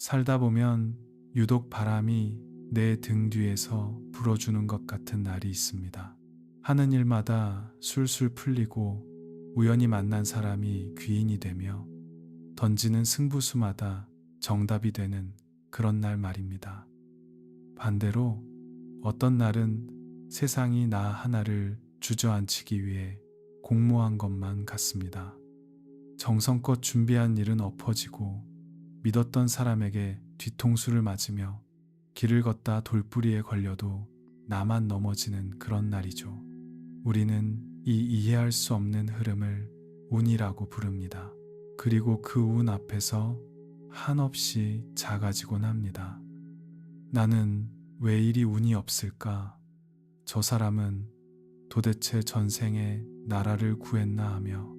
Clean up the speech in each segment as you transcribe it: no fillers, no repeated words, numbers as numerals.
살다 보면 유독 바람이 내 등 뒤에서 불어주는 것 같은 날이 있습니다. 하는 일마다 술술 풀리고 우연히 만난 사람이 귀인이 되며 던지는 승부수마다 정답이 되는 그런 날 말입니다. 반대로 어떤 날은 세상이 나 하나를 주저앉히기 위해 공모한 것만 같습니다. 정성껏 준비한 일은 엎어지고 믿었던 사람에게 뒤통수를 맞으며 길을 걷다 돌부리에 걸려도 나만 넘어지는 그런 날이죠. 우리는 이 이해할 수 없는 흐름을 운이라고 부릅니다. 그리고 그 운 앞에서 한없이 작아지곤 합니다. 나는 왜 이리 운이 없을까? 저 사람은 도대체 전생에 나라를 구했나 하며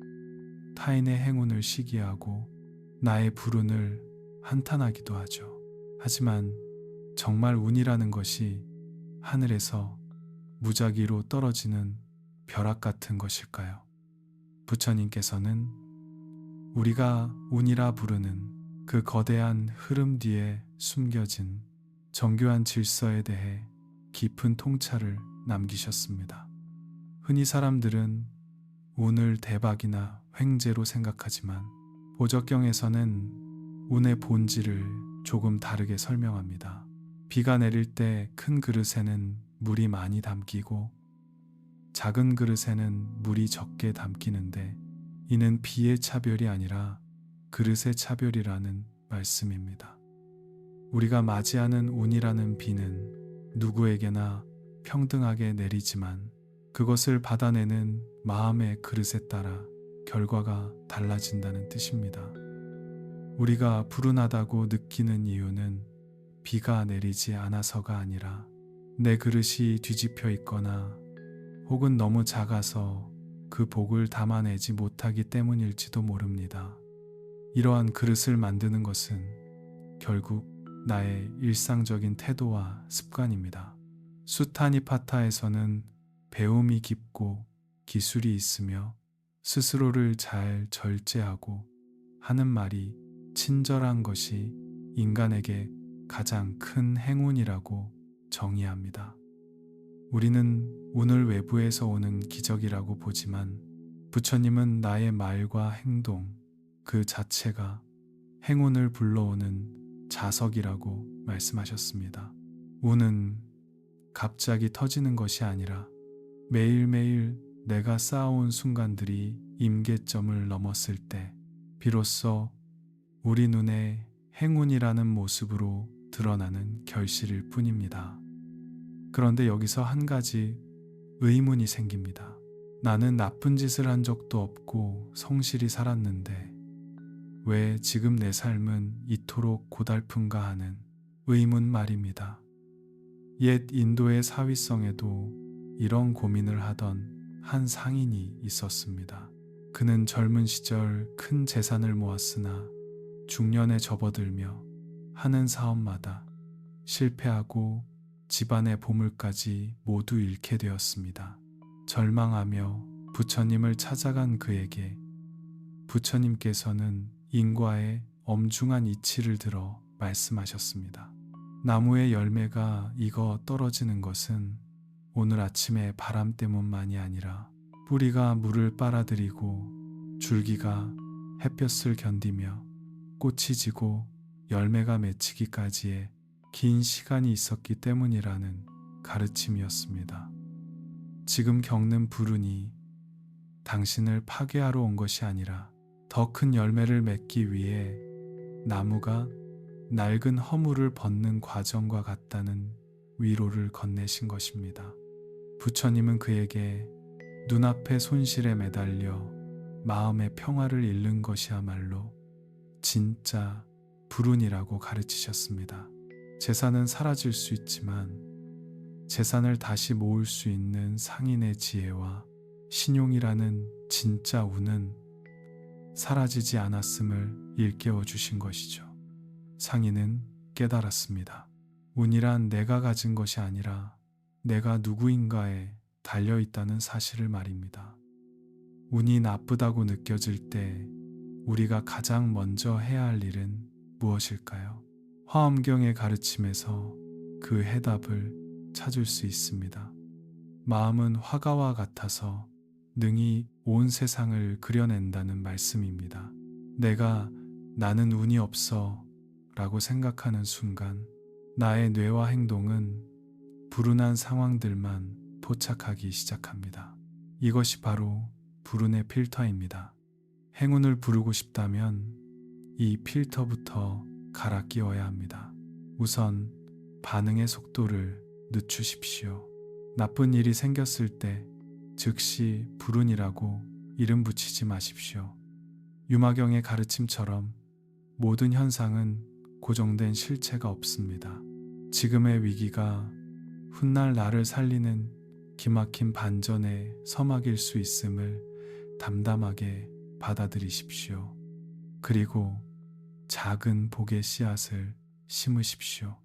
타인의 행운을 시기하고 나의 불운을 한탄하기도 하죠. 하지만 정말 운이라는 것이 하늘에서 무작위로 떨어지는 벼락 같은 것일까요? 부처님께서는 우리가 운이라 부르는 그 거대한 흐름 뒤에 숨겨진 정교한 질서에 대해 깊은 통찰을 남기셨습니다. 흔히 사람들은 운을 대박이나 횡재로 생각하지만 보적경에서는 운의 본질을 조금 다르게 설명합니다. 비가 내릴 때 큰 그릇에는 물이 많이 담기고 작은 그릇에는 물이 적게 담기는데 이는 비의 차별이 아니라 그릇의 차별이라는 말씀입니다. 우리가 맞이하는 운이라는 비는 누구에게나 평등하게 내리지만 그것을 받아내는 마음의 그릇에 따라 결과가 달라진다는 뜻입니다. 우리가 불운하다고 느끼는 이유는 비가 내리지 않아서가 아니라 내 그릇이 뒤집혀 있거나 혹은 너무 작아서 그 복을 담아내지 못하기 때문일지도 모릅니다. 이러한 그릇을 만드는 것은 결국 나의 일상적인 태도와 습관입니다. 수타니파타에서는 배움이 깊고 기술이 있으며 스스로를 잘 절제하고 하는 말이 친절한 것이 인간에게 가장 큰 행운이라고 정의합니다. 우리는 운을 외부에서 오는 기적이라고 보지만 부처님은 나의 말과 행동 그 자체가 행운을 불러오는 자석이라고 말씀하셨습니다. 운은 갑자기 터지는 것이 아니라 매일매일 내가 쌓아온 순간들이 임계점을 넘었을 때 비로소 우리 눈에 행운이라는 모습으로 드러나는 결실일 뿐입니다. 그런데 여기서 한 가지 의문이 생깁니다. 나는 나쁜 짓을 한 적도 없고 성실히 살았는데 왜 지금 내 삶은 이토록 고달픈가 하는 의문 말입니다. 옛 인도의 사위성에도 이런 고민을 하던 한 상인이 있었습니다. 그는 젊은 시절 큰 재산을 모았으나 중년에 접어들며 하는 사업마다 실패하고 집안의 보물까지 모두 잃게 되었습니다. 절망하며 부처님을 찾아간 그에게 부처님께서는 인과의 엄중한 이치를 들어 말씀하셨습니다. 나무의 열매가 익어 떨어지는 것은 오늘 아침의 바람 때문만이 아니라 뿌리가 물을 빨아들이고 줄기가 햇볕을 견디며 꽃이 지고 열매가 맺히기까지의 긴 시간이 있었기 때문이라는 가르침이었습니다. 지금 겪는 불운이 당신을 파괴하러 온 것이 아니라 더 큰 열매를 맺기 위해 나무가 낡은 허물을 벗는 과정과 같다는 위로를 건네신 것입니다. 부처님은 그에게 눈앞의 손실에 매달려 마음의 평화를 잃는 것이야말로 진짜 불운이라고 가르치셨습니다. 재산은 사라질 수 있지만 재산을 다시 모을 수 있는 상인의 지혜와 신용이라는 진짜 운은 사라지지 않았음을 일깨워 주신 것이죠. 상인은 깨달았습니다. 운이란 내가 가진 것이 아니라 내가 누구인가에 달려있다는 사실을 말입니다. 운이 나쁘다고 느껴질 때 우리가 가장 먼저 해야 할 일은 무엇일까요? 화엄경의 가르침에서 그 해답을 찾을 수 있습니다. 마음은 화가와 같아서 능히 온 세상을 그려낸다는 말씀입니다. 내가 나는 운이 없어 라고 생각하는 순간 나의 뇌와 행동은 불운한 상황들만 포착하기 시작합니다. 이것이 바로 불운의 필터입니다. 행운을 부르고 싶다면 이 필터부터 갈아 끼워야 합니다. 우선 반응의 속도를 늦추십시오. 나쁜 일이 생겼을 때 즉시 불운이라고 이름 붙이지 마십시오. 유마경의 가르침처럼 모든 현상은 고정된 실체가 없습니다. 지금의 위기가 훗날 나를 살리는 기막힌 반전의 서막일 수 있음을 담담하게 받아들이십시오. 그리고 작은 복의 씨앗을 심으십시오.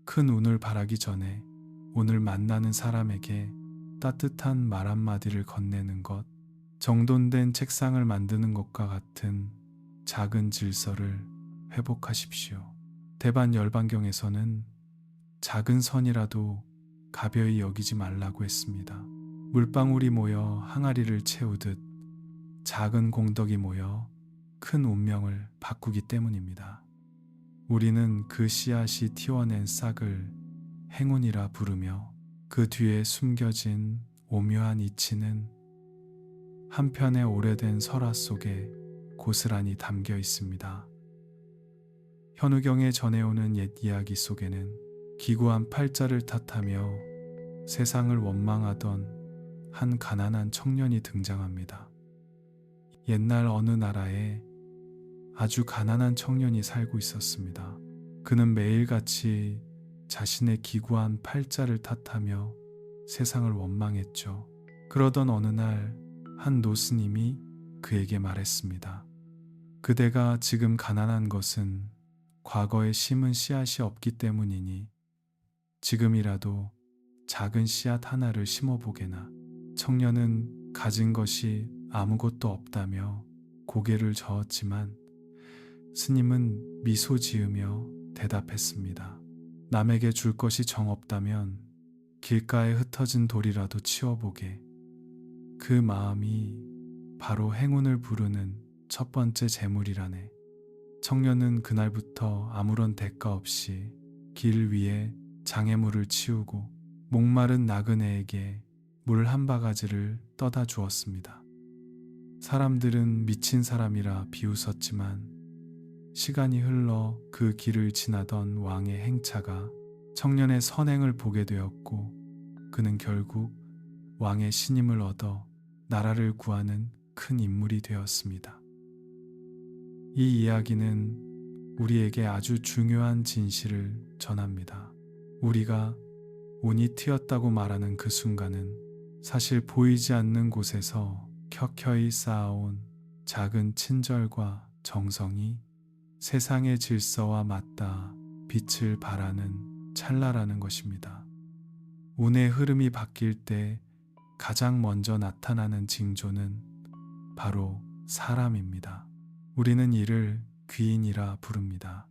큰 운을 바라기 전에 오늘 만나는 사람에게 따뜻한 말 한마디를 건네는 것, 정돈된 책상을 만드는 것과 같은 작은 질서를 회복하십시오. 대반 열반경에서는 작은 선이라도 가벼이 여기지 말라고 했습니다. 물방울이 모여 항아리를 채우듯 작은 공덕이 모여 큰 운명을 바꾸기 때문입니다. 우리는 그 씨앗이 틔워낸 싹을 행운이라 부르며 그 뒤에 숨겨진 오묘한 이치는 한편의 오래된 설화 속에 고스란히 담겨 있습니다. 현우경에 전해오는 옛 이야기 속에는 기구한 팔자를 탓하며 세상을 원망하던 한 가난한 청년이 등장합니다. 옛날 어느 나라에 아주 가난한 청년이 살고 있었습니다. 그는 매일같이 자신의 기구한 팔자를 탓하며 세상을 원망했죠. 그러던 어느 날 한 노스님이 그에게 말했습니다. 그대가 지금 가난한 것은 과거에 심은 씨앗이 없기 때문이니 지금이라도 작은 씨앗 하나를 심어보게나. 청년은 가진 것이 아무것도 없다며 고개를 저었지만 스님은 미소 지으며 대답했습니다. 남에게 줄 것이 정 없다면 길가에 흩어진 돌이라도 치워보게. 그 마음이 바로 행운을 부르는 첫 번째 재물이라네. 청년은 그날부터 아무런 대가 없이 길 위에 장애물을 치우고 목마른 나그네에게 물 한 바가지를 떠다 주었습니다. 사람들은 미친 사람이라 비웃었지만 시간이 흘러 그 길을 지나던 왕의 행차가 청년의 선행을 보게 되었고 그는 결국 왕의 신임을 얻어 나라를 구하는 큰 인물이 되었습니다. 이 이야기는 우리에게 아주 중요한 진실을 전합니다. 우리가 운이 트였다고 말하는 그 순간은 사실 보이지 않는 곳에서 켜켜이 쌓아온 작은 친절과 정성이 세상의 질서와 맞닿아 빛을 발하는 찰나라는 것입니다. 운의 흐름이 바뀔 때 가장 먼저 나타나는 징조는 바로 사람입니다. 우리는 이를 귀인이라 부릅니다.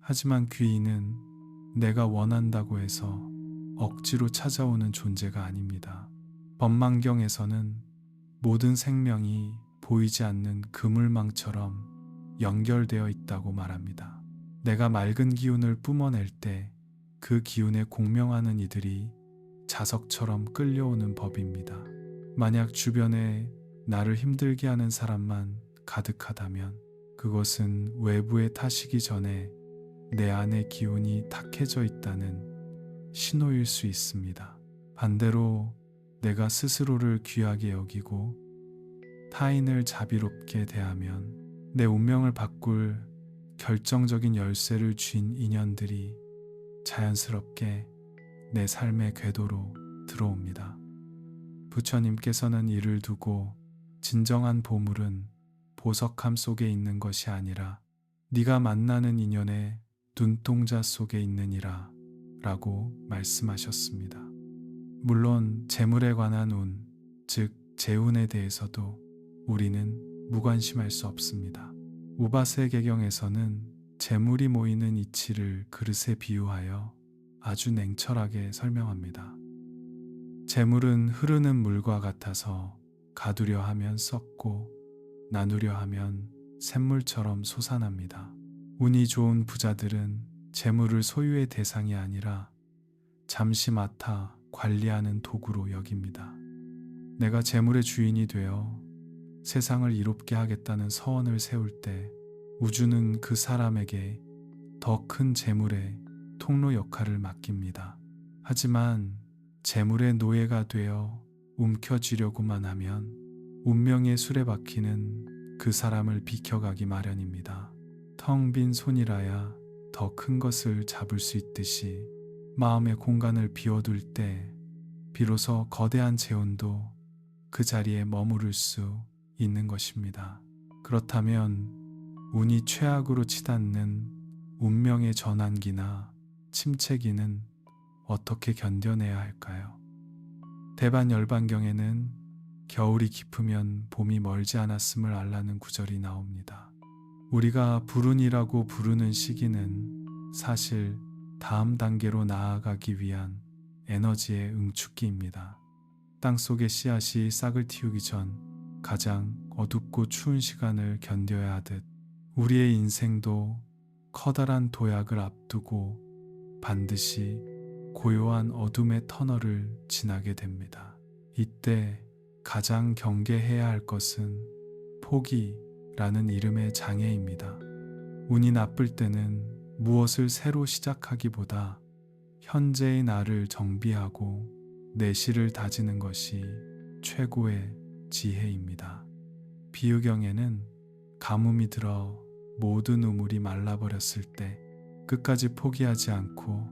하지만 귀인은 내가 원한다고 해서 억지로 찾아오는 존재가 아닙니다. 법망경에서는 모든 생명이 보이지 않는 그물망처럼 연결되어 있다고 말합니다. 내가 맑은 기운을 뿜어낼 때 그 기운에 공명하는 이들이 자석처럼 끌려오는 법입니다. 만약 주변에 나를 힘들게 하는 사람만 가득하다면 그것은 외부에 타시기 전에 내 안의 기운이 탁해져 있다는 신호일 수 있습니다. 반대로 내가 스스로를 귀하게 여기고 타인을 자비롭게 대하면 내 운명을 바꿀 결정적인 열쇠를 쥔 인연들이 자연스럽게 내 삶의 궤도로 들어옵니다. 부처님께서는 이를 두고 진정한 보물은 보석함 속에 있는 것이 아니라 네가 만나는 인연의 눈동자 속에 있느니라 라고 말씀하셨습니다. 물론 재물에 관한 운, 즉 재운에 대해서도 우리는 무관심할 수 없습니다. 우바세 개경에서는 재물이 모이는 이치를 그릇에 비유하여 아주 냉철하게 설명합니다. 재물은 흐르는 물과 같아서 가두려 하면 썩고 나누려 하면 샘물처럼 솟아납니다. 운이 좋은 부자들은 재물을 소유의 대상이 아니라 잠시 맡아 관리하는 도구로 여깁니다. 내가 재물의 주인이 되어 세상을 이롭게 하겠다는 서원을 세울 때 우주는 그 사람에게 더 큰 재물의 통로 역할을 맡깁니다. 하지만 재물의 노예가 되어 움켜쥐려고만 하면 운명의 수레바퀴는 그 사람을 비켜가기 마련입니다. 텅 빈 손이라야 더 큰 것을 잡을 수 있듯이 마음의 공간을 비워둘 때 비로소 거대한 재운도 그 자리에 머무를 수 있는 것입니다. 그렇다면 운이 최악으로 치닫는 운명의 전환기나 침체기는 어떻게 견뎌내야 할까요? 대반열반경에는 겨울이 깊으면 봄이 멀지 않았음을 알라는 구절이 나옵니다. 우리가 불운이라고 부르는 시기는 사실 다음 단계로 나아가기 위한 에너지의 응축기입니다. 땅속의 씨앗이 싹을 틔우기 전 가장 어둡고 추운 시간을 견뎌야 하듯 우리의 인생도 커다란 도약을 앞두고 반드시 고요한 어둠의 터널을 지나게 됩니다. 이때 가장 경계해야 할 것은 포기라는 이름의 장애입니다. 운이 나쁠 때는 무엇을 새로 시작하기보다 현재의 나를 정비하고 내실을 다지는 것이 최고의 지혜입니다. 비유경에는 가뭄이 들어 모든 우물이 말라버렸을 때 끝까지 포기하지 않고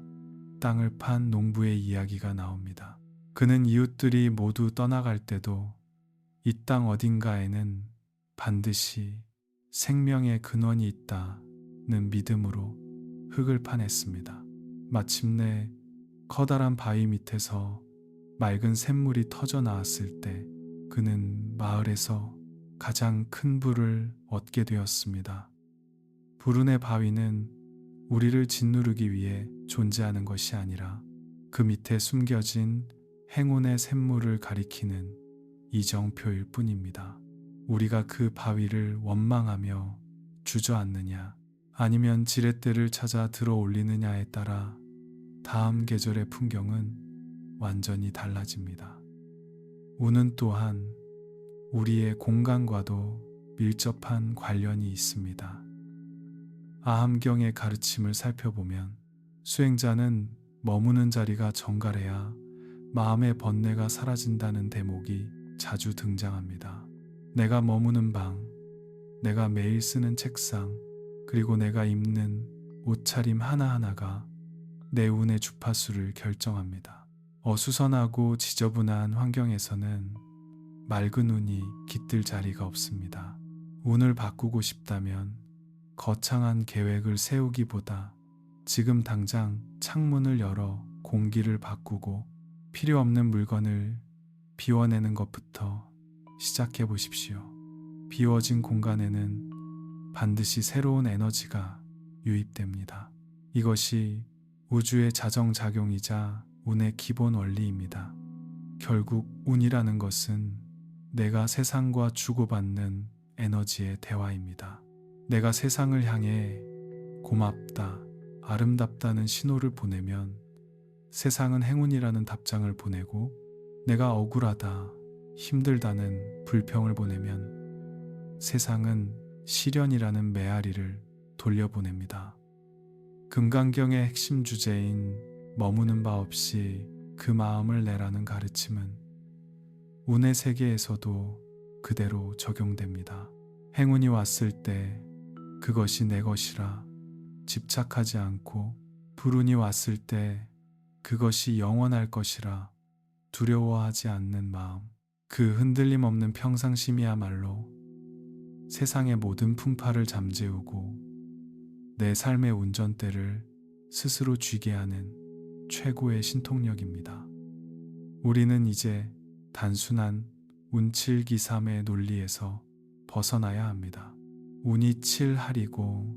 땅을 판 농부의 이야기가 나옵니다. 그는 이웃들이 모두 떠나갈 때도 이 땅 어딘가에는 반드시 생명의 근원이 있다는 믿음으로 흙을 파냈습니다. 마침내 커다란 바위 밑에서 맑은 샘물이 터져 나왔을 때 그는 마을에서 가장 큰 부를 얻게 되었습니다. 불운의 바위는 우리를 짓누르기 위해 존재하는 것이 아니라 그 밑에 숨겨진 행운의 샘물을 가리키는 이정표일 뿐입니다. 우리가 그 바위를 원망하며 주저앉느냐 아니면 지렛대를 찾아 들어 올리느냐에 따라 다음 계절의 풍경은 완전히 달라집니다. 운은 또한 우리의 공간과도 밀접한 관련이 있습니다. 아함경의 가르침을 살펴보면 수행자는 머무는 자리가 정갈해야 마음의 번뇌가 사라진다는 대목이 자주 등장합니다. 내가 머무는 방, 내가 매일 쓰는 책상, 그리고 내가 입는 옷차림 하나하나가 내 운의 주파수를 결정합니다. 어수선하고 지저분한 환경에서는 맑은 운이 깃들 자리가 없습니다. 운을 바꾸고 싶다면 거창한 계획을 세우기보다 지금 당장 창문을 열어 공기를 바꾸고 필요 없는 물건을 비워내는 것부터 시작해 보십시오. 비워진 공간에는 반드시 새로운 에너지가 유입됩니다. 이것이 우주의 자정작용이자 운의 기본 원리입니다. 결국 운이라는 것은 내가 세상과 주고받는 에너지의 대화입니다. 내가 세상을 향해 고맙다, 아름답다는 신호를 보내면 세상은 행운이라는 답장을 보내고 내가 억울하다, 힘들다는 불평을 보내면 세상은 시련이라는 메아리를 돌려보냅니다. 금강경의 핵심 주제인 머무는 바 없이 그 마음을 내라는 가르침은 운의 세계에서도 그대로 적용됩니다. 행운이 왔을 때 그것이 내 것이라 집착하지 않고 불운이 왔을 때 그것이 영원할 것이라 두려워하지 않는 마음, 그 흔들림 없는 평상심이야말로 세상의 모든 풍파를 잠재우고 내 삶의 운전대를 스스로 쥐게 하는 최고의 신통력입니다. 우리는 이제 단순한 운칠기삼의 논리에서 벗어나야 합니다. 운이 칠하리고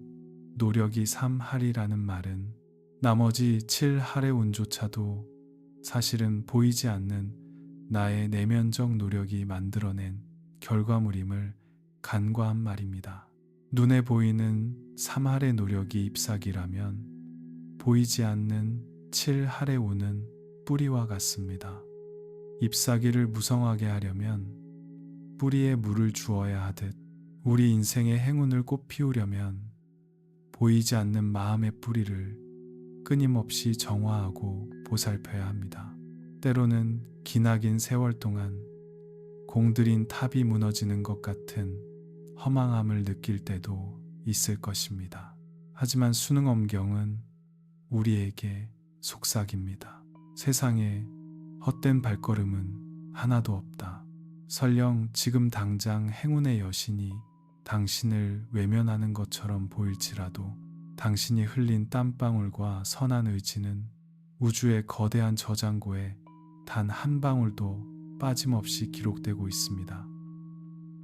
노력이 3할이라는 말은 나머지 7할의 운조차도 사실은 보이지 않는 나의 내면적 노력이 만들어낸 결과물임을 간과한 말입니다. 눈에 보이는 3할의 노력이 잎사귀라면 보이지 않는 7할의 운은 뿌리와 같습니다. 잎사귀를 무성하게 하려면 뿌리에 물을 주어야 하듯 우리 인생의 행운을 꽃 피우려면 보이지 않는 마음의 뿌리를 끊임없이 정화하고 보살펴야 합니다. 때로는 기나긴 세월 동안 공들인 탑이 무너지는 것 같은 허망함을 느낄 때도 있을 것입니다. 하지만 수능엄경은 우리에게 속삭입니다. 세상에 헛된 발걸음은 하나도 없다. 설령 지금 당장 행운의 여신이 당신을 외면하는 것처럼 보일지라도 당신이 흘린 땀방울과 선한 의지는 우주의 거대한 저장고에 단 한 방울도 빠짐없이 기록되고 있습니다.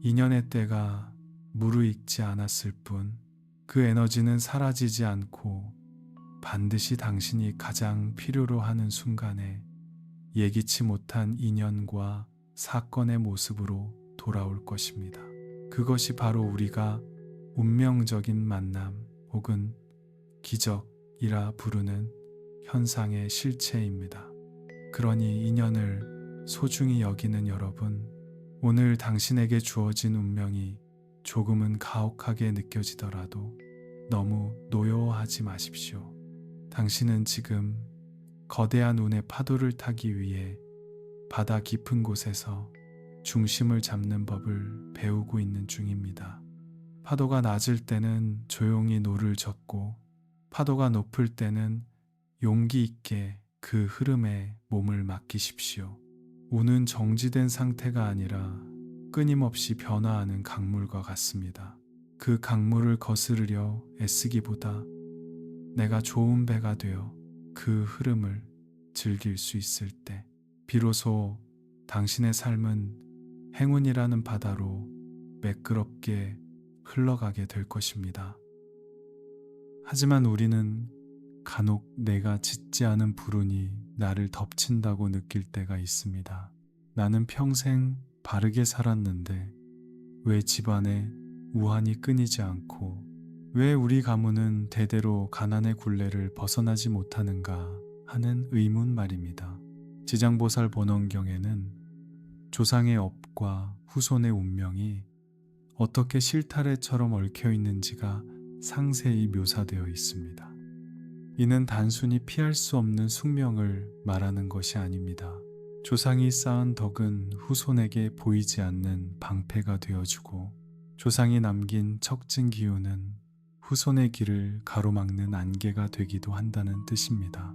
인연의 때가 무르익지 않았을 뿐 그 에너지는 사라지지 않고 반드시 당신이 가장 필요로 하는 순간에 예기치 못한 인연과 사건의 모습으로 돌아올 것입니다. 그것이 바로 우리가 운명적인 만남 혹은 기적이라 부르는 현상의 실체입니다. 그러니 인연을 소중히 여기는 여러분, 오늘 당신에게 주어진 운명이 조금은 가혹하게 느껴지더라도 너무 노여워하지 마십시오. 당신은 지금 거대한 운의 파도를 타기 위해 바다 깊은 곳에서 중심을 잡는 법을 배우고 있는 중입니다. 파도가 낮을 때는 조용히 노를 젓고 파도가 높을 때는 용기 있게 그 흐름에 몸을 맡기십시오. 운은 정지된 상태가 아니라 끊임없이 변화하는 강물과 같습니다. 그 강물을 거스르려 애쓰기보다 내가 좋은 배가 되어 그 흐름을 즐길 수 있을 때 비로소 당신의 삶은 행운이라는 바다로 매끄럽게 흘러가게 될 것입니다. 하지만 우리는 간혹 내가 짓지 않은 불운이 나를 덮친다고 느낄 때가 있습니다. 나는 평생 바르게 살았는데 왜 집안에 우환이 끊이지 않고 왜 우리 가문은 대대로 가난의 굴레를 벗어나지 못하는가 하는 의문 말입니다. 지장보살 본원경에는 조상의 업과 후손의 운명이 어떻게 실타래처럼 얽혀 있는지가 상세히 묘사되어 있습니다. 이는 단순히 피할 수 없는 숙명을 말하는 것이 아닙니다. 조상이 쌓은 덕은 후손에게 보이지 않는 방패가 되어주고 조상이 남긴 척진 기운은 후손의 길을 가로막는 안개가 되기도 한다는 뜻입니다.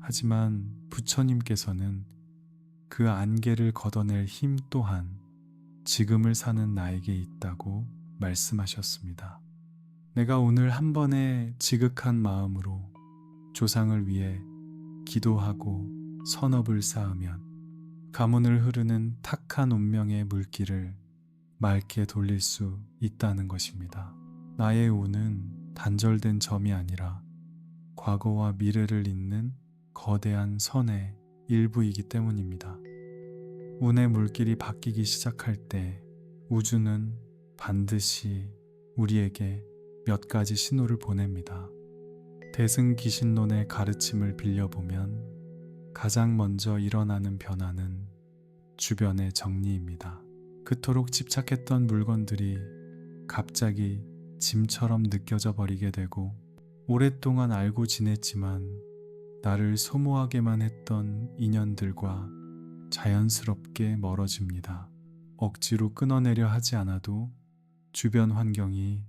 하지만 부처님께서는 그 안개를 걷어낼 힘 또한 지금을 사는 나에게 있다고 말씀하셨습니다. 내가 오늘 한 번의 지극한 마음으로 조상을 위해 기도하고 선업을 쌓으면 가문을 흐르는 탁한 운명의 물길을 맑게 돌릴 수 있다는 것입니다. 나의 운은 단절된 점이 아니라 과거와 미래를 잇는 거대한 선의 일부이기 때문입니다. 운의 물길이 바뀌기 시작할 때 우주는 반드시 우리에게 몇 가지 신호를 보냅니다. 대승기신론의 가르침을 빌려보면 가장 먼저 일어나는 변화는 주변의 정리입니다. 그토록 집착했던 물건들이 갑자기 짐처럼 느껴져 버리게 되고 오랫동안 알고 지냈지만 나를 소모하게만 했던 인연들과 자연스럽게 멀어집니다. 억지로 끊어내려 하지 않아도 주변 환경이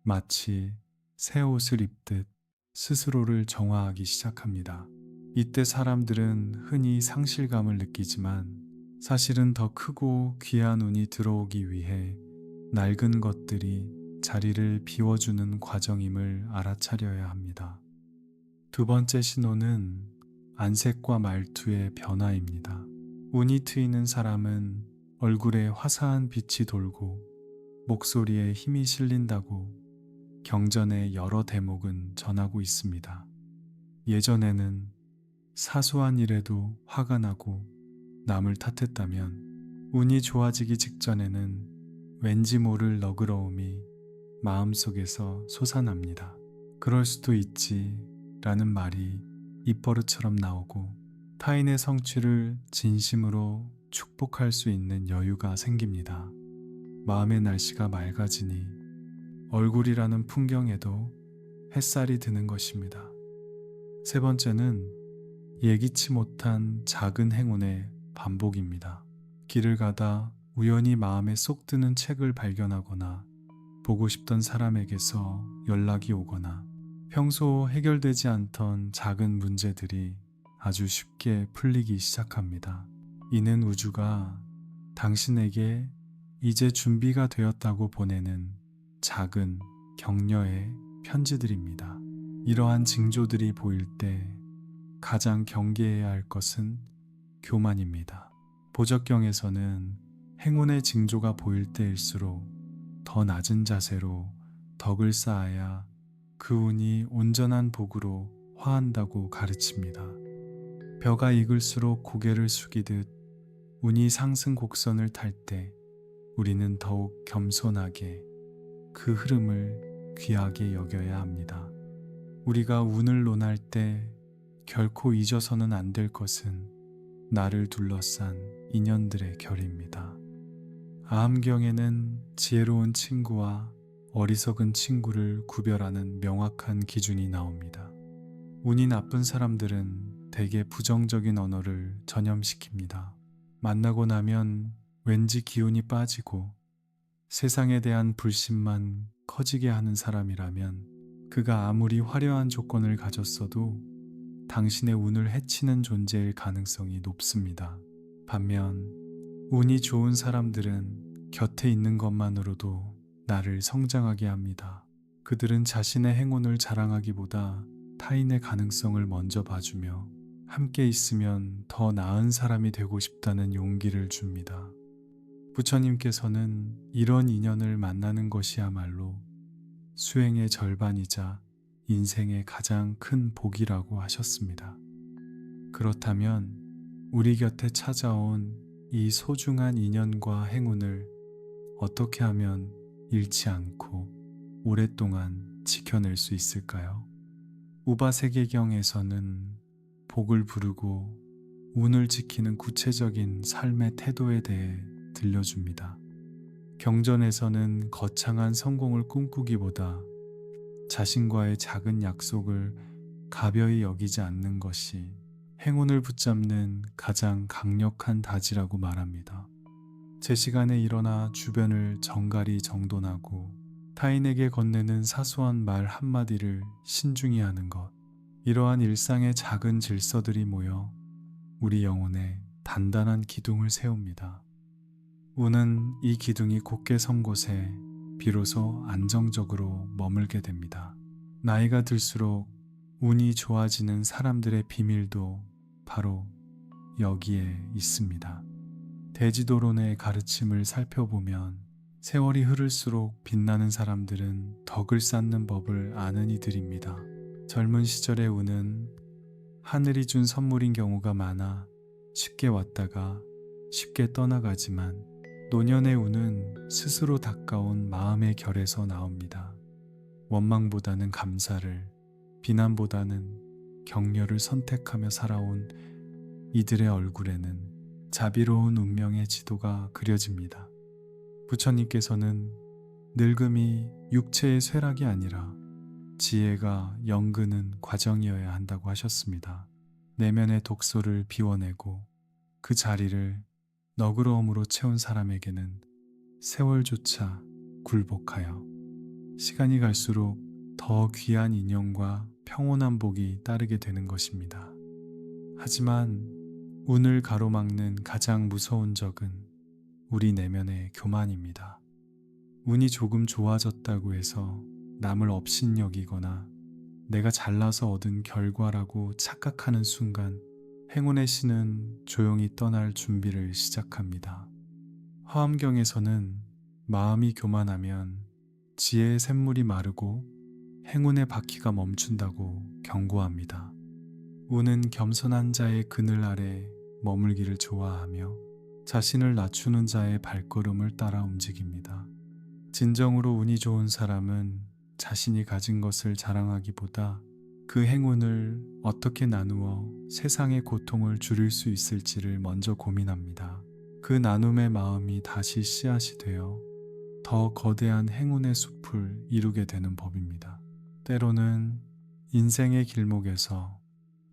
마치 새 옷을 입듯 스스로를 정화하기 시작합니다. 이때 사람들은 흔히 상실감을 느끼지만 사실은 더 크고 귀한 운이 들어오기 위해 낡은 것들이 자리를 비워주는 과정임을 알아차려야 합니다. 두 번째 신호는 안색과 말투의 변화입니다. 운이 트이는 사람은 얼굴에 화사한 빛이 돌고 목소리에 힘이 실린다고 경전의 여러 대목은 전하고 있습니다. 예전에는 사소한 일에도 화가 나고 남을 탓했다면 운이 좋아지기 직전에는 왠지 모를 너그러움이 마음속에서 솟아납니다. 그럴 수도 있지 라는 말이 입버릇처럼 나오고 타인의 성취를 진심으로 축복할 수 있는 여유가 생깁니다. 마음의 날씨가 맑아지니 얼굴이라는 풍경에도 햇살이 드는 것입니다. 세 번째는 예기치 못한 작은 행운의 반복입니다. 길을 가다 우연히 마음에 쏙 드는 책을 발견하거나 보고 싶던 사람에게서 연락이 오거나 평소 해결되지 않던 작은 문제들이 아주 쉽게 풀리기 시작합니다. 이는 우주가 당신에게 이제 준비가 되었다고 보내는 작은 격려의 편지들입니다. 이러한 징조들이 보일 때 가장 경계해야 할 것은 교만입니다. 보적경에서는 행운의 징조가 보일 때일수록 더 낮은 자세로 덕을 쌓아야 그 운이 온전한 복으로 화한다고 가르칩니다. 벼가 익을수록 고개를 숙이듯 운이 상승 곡선을 탈 때 우리는 더욱 겸손하게 그 흐름을 귀하게 여겨야 합니다. 우리가 운을 논할 때 결코 잊어서는 안 될 것은 나를 둘러싼 인연들의 결입니다. 아함경에는 지혜로운 친구와 어리석은 친구를 구별하는 명확한 기준이 나옵니다. 운이 나쁜 사람들은 대개 부정적인 언어를 전염시킵니다. 만나고 나면 왠지 기운이 빠지고 세상에 대한 불신만 커지게 하는 사람이라면 그가 아무리 화려한 조건을 가졌어도 당신의 운을 해치는 존재일 가능성이 높습니다. 반면 운이 좋은 사람들은 곁에 있는 것만으로도 나를 성장하게 합니다. 그들은 자신의 행운을 자랑하기보다 타인의 가능성을 먼저 봐주며 함께 있으면 더 나은 사람이 되고 싶다는 용기를 줍니다. 부처님께서는 이런 인연을 만나는 것이야말로 수행의 절반이자 인생의 가장 큰 복이라고 하셨습니다. 그렇다면 우리 곁에 찾아온 이 소중한 인연과 행운을 어떻게 하면 잃지 않고 오랫동안 지켜낼 수 있을까요? 우바세계경에서는 복을 부르고 운을 지키는 구체적인 삶의 태도에 대해 들려줍니다. 경전에서는 거창한 성공을 꿈꾸기보다 자신과의 작은 약속을 가벼이 여기지 않는 것이 행운을 붙잡는 가장 강력한 다지라고 말합니다. 제 시간에 일어나 주변을 정갈히 정돈하고 타인에게 건네는 사소한 말 한마디를 신중히 하는 것. 이러한 일상의 작은 질서들이 모여 우리 영혼에 단단한 기둥을 세웁니다. 운은 이 기둥이 곧게 선 곳에 비로소 안정적으로 머물게 됩니다. 나이가 들수록 운이 좋아지는 사람들의 비밀도 바로 여기에 있습니다. 대지도론의 가르침을 살펴보면 세월이 흐를수록 빛나는 사람들은 덕을 쌓는 법을 아는 이들입니다. 젊은 시절의 운은 하늘이 준 선물인 경우가 많아 쉽게 왔다가 쉽게 떠나가지만 노년의 운은 스스로 닦아온 마음의 결에서 나옵니다. 원망보다는 감사를, 비난보다는 격려를 선택하며 살아온 이들의 얼굴에는 자비로운 운명의 지도가 그려집니다. 부처님께서는 늙음이 육체의 쇠락이 아니라 지혜가 영근은 과정이어야 한다고 하셨습니다. 내면의 독소를 비워내고 그 자리를 너그러움으로 채운 사람에게는 세월조차 굴복하여 시간이 갈수록 더 귀한 인연과 평온한 복이 따르게 되는 것입니다. 하지만 운을 가로막는 가장 무서운 적은 우리 내면의 교만입니다. 운이 조금 좋아졌다고 해서 남을 업신여기거나 내가 잘나서 얻은 결과라고 착각하는 순간 행운의 신은 조용히 떠날 준비를 시작합니다. 화엄경에서는 마음이 교만하면 지혜의 샘물이 마르고 행운의 바퀴가 멈춘다고 경고합니다. 운은 겸손한 자의 그늘 아래 머물기를 좋아하며 자신을 낮추는 자의 발걸음을 따라 움직입니다. 진정으로 운이 좋은 사람은 자신이 가진 것을 자랑하기보다 그 행운을 어떻게 나누어 세상의 고통을 줄일 수 있을지를 먼저 고민합니다. 그 나눔의 마음이 다시 씨앗이 되어 더 거대한 행운의 숲을 이루게 되는 법입니다. 때로는 인생의 길목에서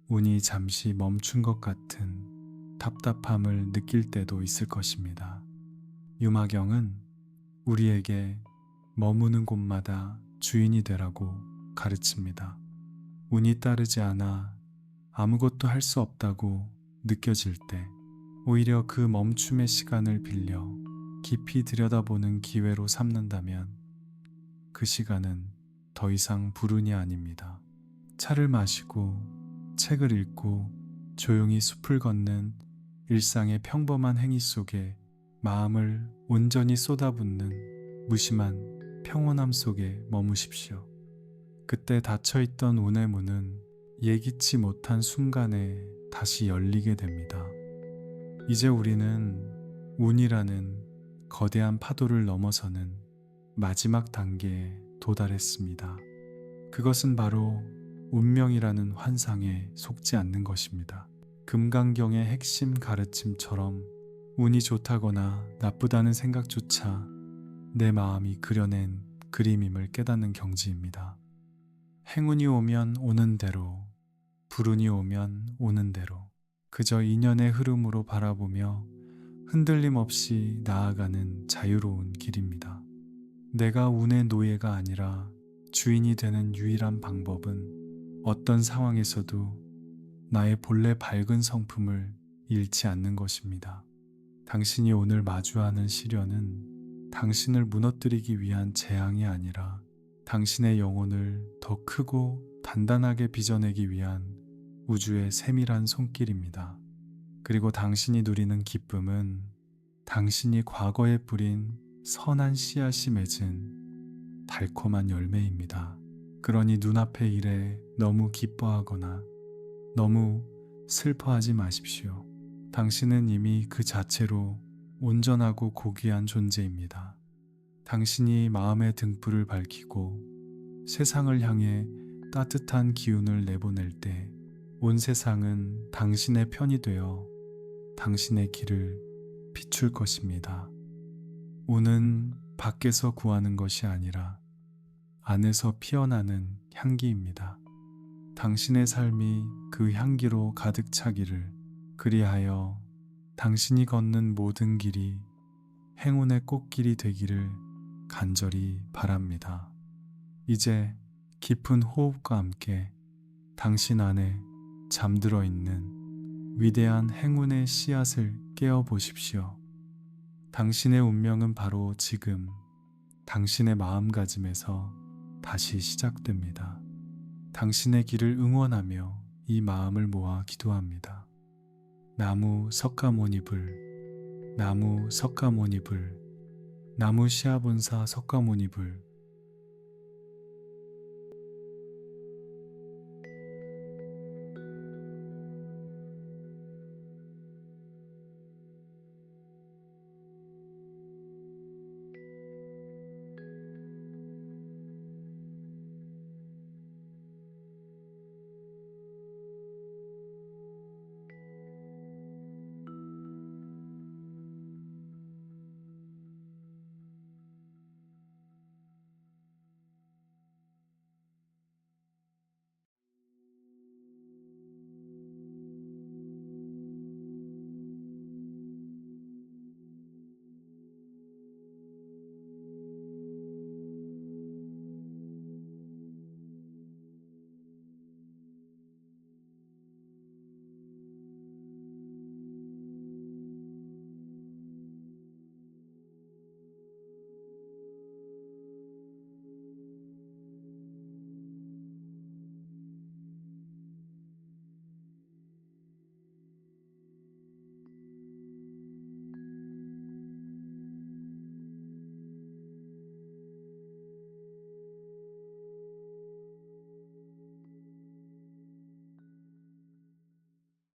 운이 잠시 멈춘 것 같은 답답함을 느낄 때도 있을 것입니다. 유마경은 우리에게 머무는 곳마다 주인이 되라고 가르칩니다. 운이 따르지 않아 아무것도 할 수 없다고 느껴질 때 오히려 그 멈춤의 시간을 빌려 깊이 들여다보는 기회로 삼는다면 그 시간은 더 이상 불운이 아닙니다. 차를 마시고 책을 읽고 조용히 숲을 걷는 일상의 평범한 행위 속에 마음을 온전히 쏟아붓는 무심한 평온함 속에 머무십시오. 그때 닫혀있던 운의 문은 예기치 못한 순간에 다시 열리게 됩니다. 이제 우리는 운이라는 거대한 파도를 넘어서는 마지막 단계에 도달했습니다. 그것은 바로 운명이라는 환상에 속지 않는 것입니다. 금강경의 핵심 가르침처럼 운이 좋다거나 나쁘다는 생각조차 내 마음이 그려낸 그림임을 깨닫는 경지입니다. 행운이 오면 오는 대로, 불운이 오면 오는 대로 그저 인연의 흐름으로 바라보며 흔들림 없이 나아가는 자유로운 길입니다. 내가 운의 노예가 아니라 주인이 되는 유일한 방법은 어떤 상황에서도 나의 본래 밝은 성품을 잃지 않는 것입니다. 당신이 오늘 마주하는 시련은 당신을 무너뜨리기 위한 재앙이 아니라 당신의 영혼을 더 크고 단단하게 빚어내기 위한 우주의 세밀한 손길입니다. 그리고 당신이 누리는 기쁨은 당신이 과거에 뿌린 선한 씨앗이 맺은 달콤한 열매입니다. 그러니 눈앞의 일에 너무 기뻐하거나 너무 슬퍼하지 마십시오. 당신은 이미 그 자체로 온전하고 고귀한 존재입니다. 당신이 마음의 등불을 밝히고 세상을 향해 따뜻한 기운을 내보낼 때 온 세상은 당신의 편이 되어 당신의 길을 비출 것입니다. 운은 밖에서 구하는 것이 아니라 안에서 피어나는 향기입니다. 당신의 삶이 그 향기로 가득 차기를, 그리하여 당신이 걷는 모든 길이 행운의 꽃길이 되기를 간절히 바랍니다. 이제 깊은 호흡과 함께 당신 안에 잠들어 있는 위대한 행운의 씨앗을 깨어 보십시오. 당신의 운명은 바로 지금 당신의 마음가짐에서 다시 시작됩니다. 당신의 길을 응원하며 이 마음을 모아 기도합니다. 나무 석가모니불, 나무 석가모니불, 나무 시아본사 석가모니불,